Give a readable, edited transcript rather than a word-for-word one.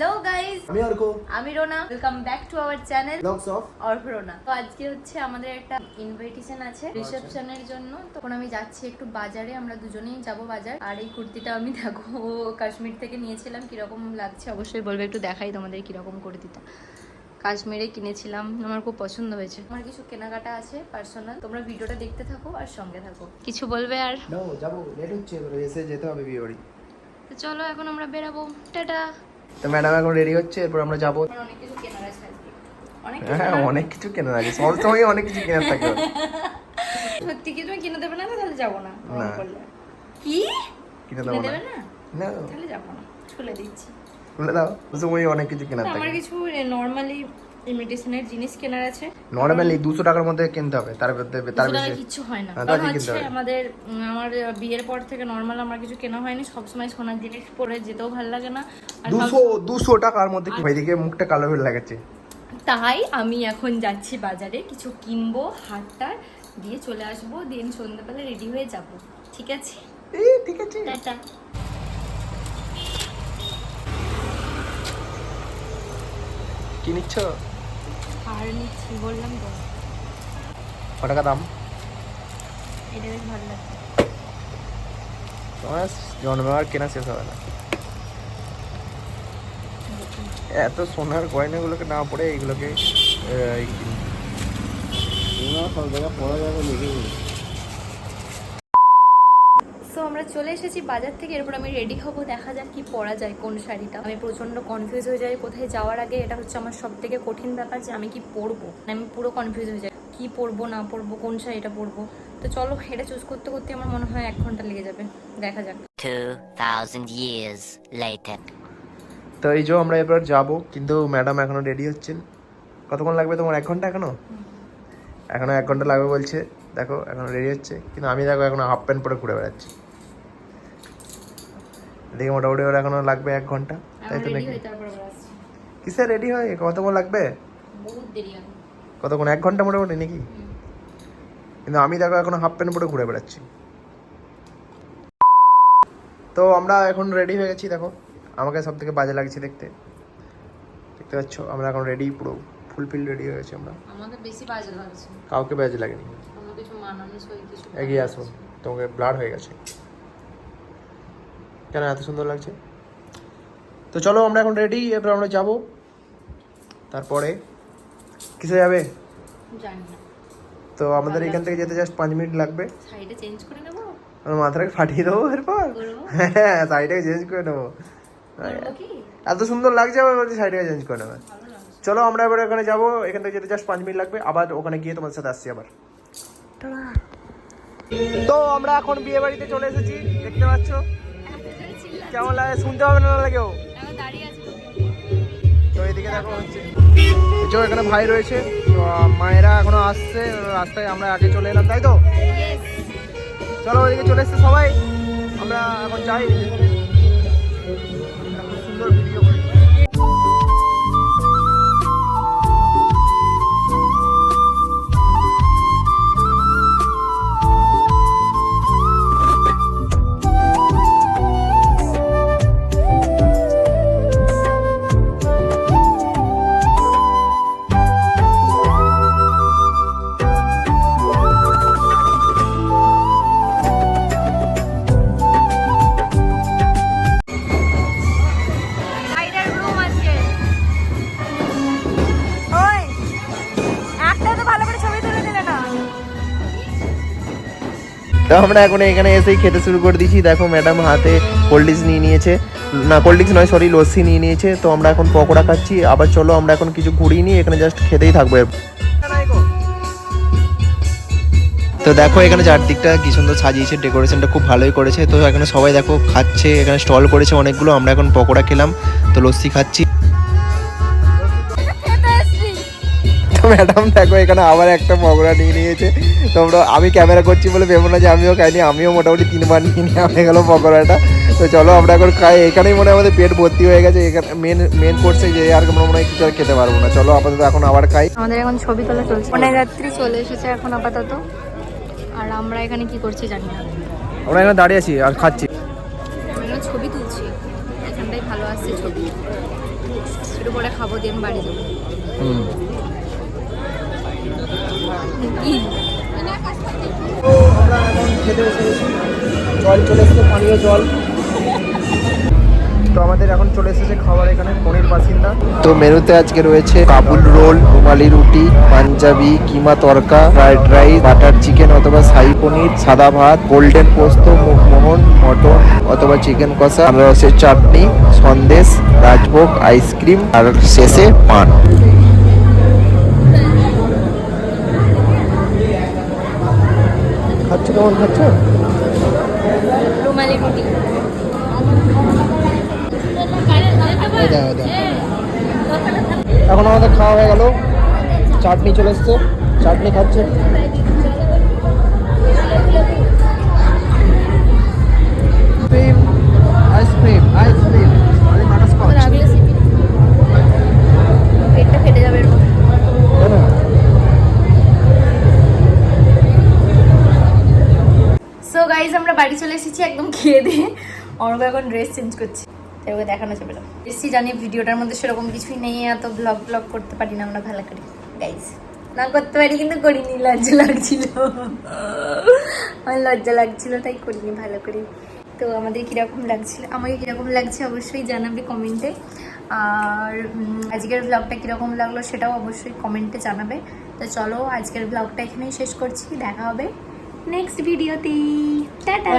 Hello guys, আমি অর্ক, আমি Rona. Welcome back to our channel blogs of Arka Rona. তো আজকে হচ্ছে আমাদের একটা ইনভিটেশন আছে রিসেপশনের জন্য। তখন আমি যাচ্ছি একটু বাজারে, আমরা দুজনেই যাব বাজার। আর এই কুর্তিটা আমি দেখো কাশ্মীর থেকে নিয়েছিলাম, কিরকম লাগছে অবশ্যই বলবে। একটু দেখাই তোমাদের কিরকম কুর্তিটা, কাশ্মীরে কিনেছিলাম, আমার খুব পছন্দ হয়েছে। আমার কিছু কেনাকাটা আছে পার্সোনাল, তোমরা ভিডিওটা দেখতে থাকো আর সঙ্গে থাকো। কিছু বলবে আর? নাও যাবো, লেট হচ্ছে, এবারে এসে যেতে হবে বিয়ে বাড়ি। তো চলো এখন আমরা বেরাবো, টাটা। তো ম্যাডাম এখন রেডি হচ্ছে, এরপর আমরা যাবো। আমার অনেক কিছু কেনার আছে আজকে, হ্যাঁ অনেক কিছু কেনার আছে, সব সময় অনেক কিছু কেনার থাকে। সত্যি কি তুমি কিনে দেবে না? তাহলে যাবো না। না। কি কিনে কিনে দেবো দেবে না? না? না তাহলে যাবো না, খুলে দিচ্ছি। বলে দাও, সময় অনেক কিছু কেনার আমার থাকে। কিছু নরমালি ইমিটেশনের জিনিস কেনার আছে। নরমালি 200 টাকার মধ্যে কিনতে হবে, তার বেশি কিছু হয় না। হ্যাঁ, কারণ তাহলে কিনতে হচ্ছে হবে। আমার বিয়ের পর থেকে নরমাল আমার কিছু কেনা হয়নি। সবসময় সোনার জিনিস পরে যেতেও ভালো লাগে না। আর 200 টাকার মধ্যে কি এদিকে মুখটা কালো হয়ে লাগাচ্ছে। তাই আমি এখন যাচ্ছি বাজারে, কিছু কিনবো, হাতটা দিয়ে চলে আসবো, দিন সন্ধ্যাবেলা রেডি হয়ে যাব। ঠিক আছে, ঠিক আছে, টাটা। কি নিচ্ছ? আর নিচ্ছি, বললাম তো। কত টাকা দাম? এটা বেশ ভালো লাগছে। তোমার জন্মের কেনা শেষ হবে না। এত সোনার গয়নাগুলোকে না পড়ে এইগুলোকে সব জায়গায় পড়া যাবে নাকি? সো আমরা চলে এসেছি বাজার থেকে। এরপর আমি রেডি হব, দেখা যাক কি পরা যায়, কোন শাড়িটা। আমি প্রচন্ড কনফিউজ হয়ে যাই কোথায় যাওয়ার আগে। এটা হচ্ছে আমার সব থেকে কঠিন ব্যাপার যে আমি কি পরবো। আমি পুরো কনফিউজ হয়ে যাই, কি পরবো না পরবো, কোন শাড়িটা পরবো। তো চলো, এটা চুজ করতে করতে আমার মনে হয় 1 ঘন্টা লেগে যাবে, দেখা যাক। 2000 years later. তো এই যে আমরা এবার যাবো, কিন্তু ম্যাডাম এখনো রেডি হচ্ছেন। কতক্ষণ লাগবে তোমার? 1 ঘন্টা? এখনো 1 ঘন্টা লাগবে বলছে। দেখো এখনো রেডি হচ্ছে, কিন্তু আমি দেখো এখনো হাফ প্যান্ট পরে ঘুরে বেড়াচ্ছি। দেখে মোটামুটি ওর এখনো লাগবে 1 ঘন্টা, তাই তো নাকি? কিসে রেডি হয়? কতক্ষণ লাগবে? বহুত দেরি হবে। কতক্ষণ? 1 ঘন্টা মোটামুটি নাকি? কিন্তু আমি দেখো এখনো হাফ প্যান্ট পরে ঘুরে বেড়াচ্ছি। তো আমরা এখন রেডি হয়ে গেছি, দেখো আমাকে সব থেকে বাজে লাগছে দেখতে পাচ্ছ। আমরা এখন রেডি, পুরো ফুলফিল রেডি হয়ে গেছি আমরা। আমাকে বেশি বাজে লাগছে, কাউকে বাজে লাগেনি। আমার কিছু মানানি সই কিছু। এগিয়ে আসো, তোমাকে ব্লাড হয়ে গেছে। কেন এত সুন্দর লাগছে? তো চলো আমরা এখন রেডি, এবার আমরা যাব। তারপরে কিসে যাবে জানি না। তো আমাদের এখান থেকে যেতে জাস্ট 5 মিনিট লাগবে। শাড়িটা চেঞ্জ করে নেবো, আমার মাথাটাকে ফাটিয়ে দেবো এরপর। হ্যাঁ, শাড়িটাকে চেঞ্জ করে নেবো। করবো কি? এত সুন্দর লাগছে, আবার বলছি শাড়িটাকে চেঞ্জ করে নেবে। ভালো লাগছে। চলো আমরা এবার ওখানে যাবো, এখান থেকে যেতে জাস্ট 5 মিনিট লাগবে। আবার ওখানে গিয়ে তোমাদের সাথে আসছি আবার। তো আমরা এখন বিয়ে বাড়িতে চলে এসেছি, দেখতে পাচ্ছ। কেমন লাগে শুনতে হবে না লাগেও। তো এদিকে দেখো হচ্ছে যে এখানে ভাই রয়েছে, তো মায়েরা এখনো আসছে রাস্তায়, আমরা আগে চলে এলাম, তাই তো? চলো ওইদিকে চলে এসছে সবাই, আমরা এখন যাই। সুন্দর ভিডিও করি। তো আমরা এখন এখানে এসেই খেতে শুরু করে দিয়েছি। দেখো ম্যাডাম হাতে কোল্ড ড্রিঙ্কস নিয়ে নিয়েছে, না কোল্ড ড্রিঙ্কস নয় সরি, লস্যি নিয়ে নিয়েছে। তো আমরা এখন পকোড়া খাচ্ছি। আবার চলো আমরা এখন কিছু ঘুরিয়ে নিই, এখানে জাস্ট খেতেই থাকবো। তো দেখো এখানে চারদিকটা কি সুন্দর সাজিয়েছে, ডেকোরেশনটা খুব ভালোই করেছে। তো এখানে সবাই দেখো খাচ্ছে, এখানে স্টল করেছে অনেকগুলো। আমরা এখন পকোড়া খেলাম, তো লস্যি খাচ্ছি। তো ম্যাডাম দেখো এখানে আবার একটা পকোড়া নিয়ে নিয়েছে। তোমরা, আমি ক্যামেরা করছি বলে ভেবো না যে আমিও খাইনি, আমিও মোটামুটি 3 বার নিয়ে নেওয়া গেল পকোড়াটা। তো চলো আমরা এখন খাই, এখানেই মনে হয় আমাদের পেট ভর্তি হয়ে গেছে। এখানে মেন কোর্সে যে আর মনে হয় কিছু আর খেতে পারবো না। চলো আপাতত এখন আবার খাই। আমাদের এখন ছবি তোলা চলছে, অনেক যাত্রী চলে এসেছে এখন আপাতত। আর আমরা এখানে কি করছি জানি না, আমরা এখানে দাঁড়িয়ে আছি আর খাচ্ছি। আমরা ছবি তুলছি, এখানটাই ভালো আসছে ছবি। একটু পরে খাবো, দিয়ে আমি বাড়ি যাবো। হুম। কি? তো আমরা এখন খেতে বসে গেছি, জল চলে এসেছে, পানীয় জল। তো আমাদের এখন চলে এসেছে খাবার, এখানে পনির বাসিন্দা। তো মেনুতে আজকে রয়েছে কাবুল রোল, রুমালি রুটি, পাঞ্জাবি, কিমা তরকা, ফ্রাইড রাইস, বাটার চিকেন অথবা শাহী পনির, সাদা ভাত, গোল্ডেন পোস্ত, মুখমোহন, মটন অথবা চিকেন কষা, আনারসের চাটনি, সন্দেশ, রাজভোগ, আইসক্রিম আর শেষে পান। খাচ্ছ কেমন খাচ্ছ? রুমালি রুটি। এখন আমাদের খাওয়া হয়ে গেল, চাটনি চলে এসছে, চাটনি খাচ্ছে। আইসক্রিম আইসক্রিম পেটটা ফেটে যাবে এরকম। সো গাইজ আমরা বাড়ি চলে এসেছি একদম খেয়ে দিয়ে। অর্ঘ এখন ড্রেস চেঞ্জ করছি, তাই ওকে দেখানো যাবে না। এসছি জানি ভিডিওটার মধ্যে সেরকম কিছুই নেই, এত ব্লগ করতে পারি না আমরা ভালো করে গাইজ, না করতে পারি কিন্তু করিনি, লজ্জা লাগছিল, আমার লজ্জা লাগছিল তাই করিনি ভালো করে। তো আমাদের কীরকম লাগছিল, আমাকে কীরকম লাগছে অবশ্যই জানাবে কমেন্টে, আর আজকের ব্লগটা কীরকম লাগলো সেটাও অবশ্যই কমেন্টে জানাবে। তো চলো আজকের ব্লগটা এখানেই শেষ করছি, দেখা হবে নেক্সট ভিডিওতে, টাটা।